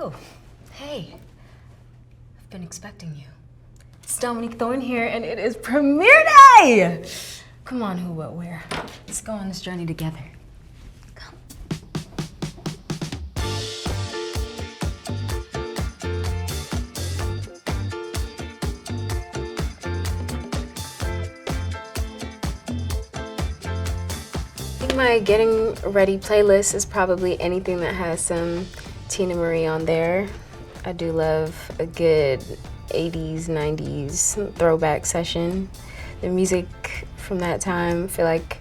Oh, hey. I've been expecting you. It's Dominique Thorne here, and it is premiere day! Come on, who, what, where. Let's go on this journey together. Come. I think my getting ready playlist is probably anything that has some Tina Marie on there. I do love a good 80s, 90s throwback session. The music from that time, I feel like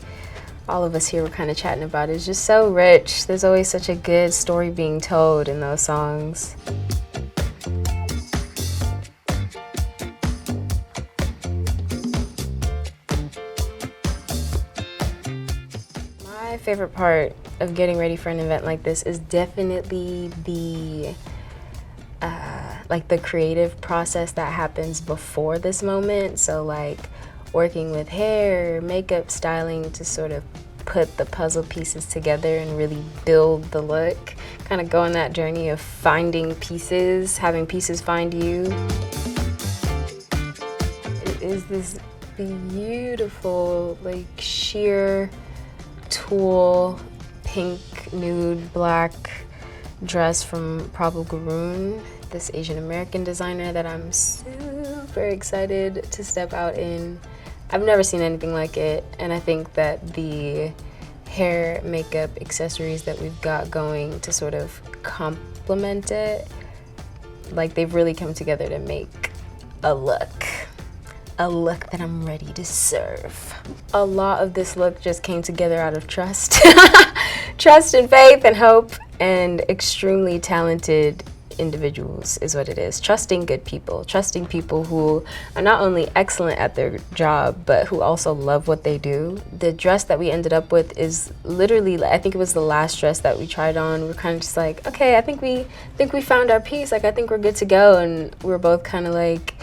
all of us here were kind of chatting about it. It's just so rich. There's always such a good story being told in those songs. My favorite part of getting ready for an event like this is definitely the creative process that happens before this moment. So like working with hair, makeup, styling to sort of put the puzzle pieces together and really build the look. Kind of go on that journey of finding pieces, having pieces find you. It is this beautiful, like sheer tulle, pink, nude, black dress from Prabhu Garoon, this Asian American designer that I'm super excited to step out in. I've never seen anything like it, and I think that the hair, makeup, accessories that we've got going to sort of complement it, like they've really come together to make a look that I'm ready to serve. A lot of this look just came together out of trust. Trust and faith and hope and extremely talented individuals is what it is. Trusting good people, trusting people who are not only excellent at their job, but who also love what they do. The dress that we ended up with is literally, I think it was the last dress that we tried on. We're kind of just like, okay, I think we found our piece. Like, I think we're good to go. And we're both kind of like,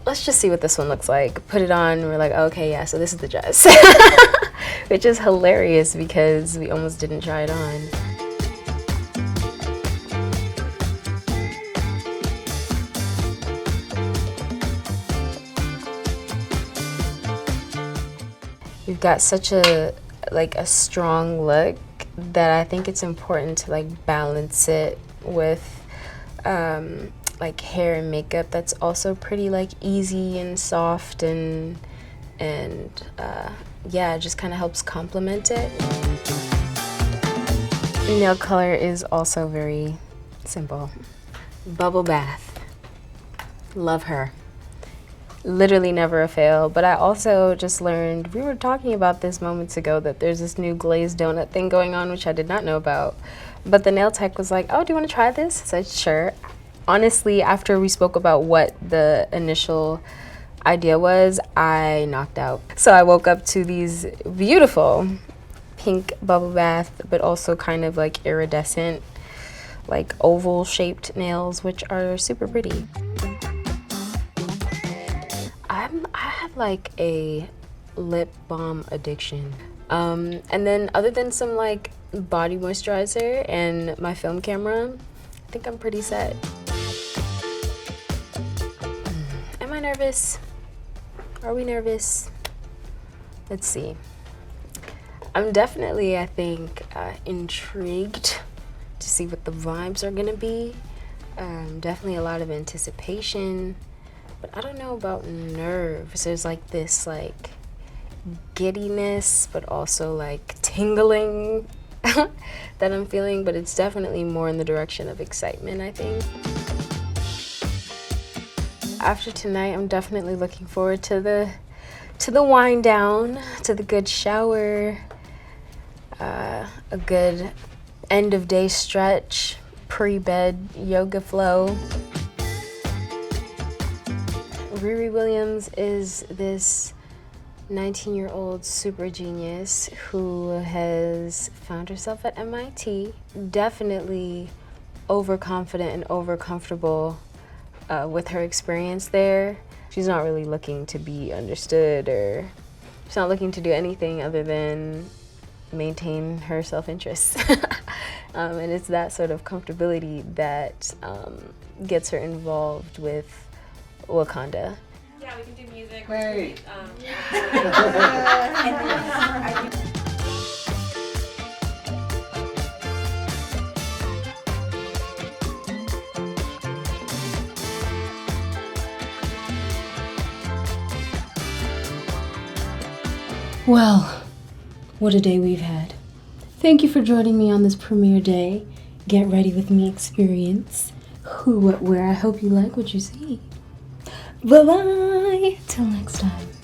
let's just see what this one looks like. Put it on, we're like, okay, yeah, so this is the dress. Which is hilarious because we almost didn't try it on. We've got such a strong look that I think it's important to like balance it with like hair and makeup that's also pretty like easy and soft and yeah, it just kind of helps complement it. Nail color is also very simple. Bubble bath. Love her. Literally never a fail, but I also just learned, we were talking about this moments ago, that there's this new glazed donut thing going on, which I did not know about. But the nail tech was like, oh, do you want to try this? I said, sure. Honestly, after we spoke about what the initial idea was, I knocked out. So I woke up to these beautiful pink bubble bath, but also kind of like iridescent, like oval shaped nails, which are super pretty. I have like a lip balm addiction. And then other than some like body moisturizer and my film camera, I think I'm pretty set. Am I nervous? Are we nervous? Let's see. I'm definitely, I think, intrigued to see what the vibes are gonna be. Definitely a lot of anticipation. But I don't know about nerves. There's like this like giddiness, but also like tingling that I'm feeling, but it's definitely more in the direction of excitement, I think. After tonight, I'm definitely looking forward to the wind down, to the good shower, a good end of day stretch, pre-bed yoga flow. Riri Williams is this 19-year-old super genius who has found herself at MIT, definitely overconfident and overcomfortable with her experience there. She's not really looking to be understood, or she's not looking to do anything other than maintain her self-interest. And it's that sort of comfortability that gets her involved with Wakanda. Yeah, we can do music. Great. Well, what a day we've had. Thank you for joining me on this premiere day. Get Ready With Me experience. Who, what, where. I hope you like what you see. Bye-bye. Till next time.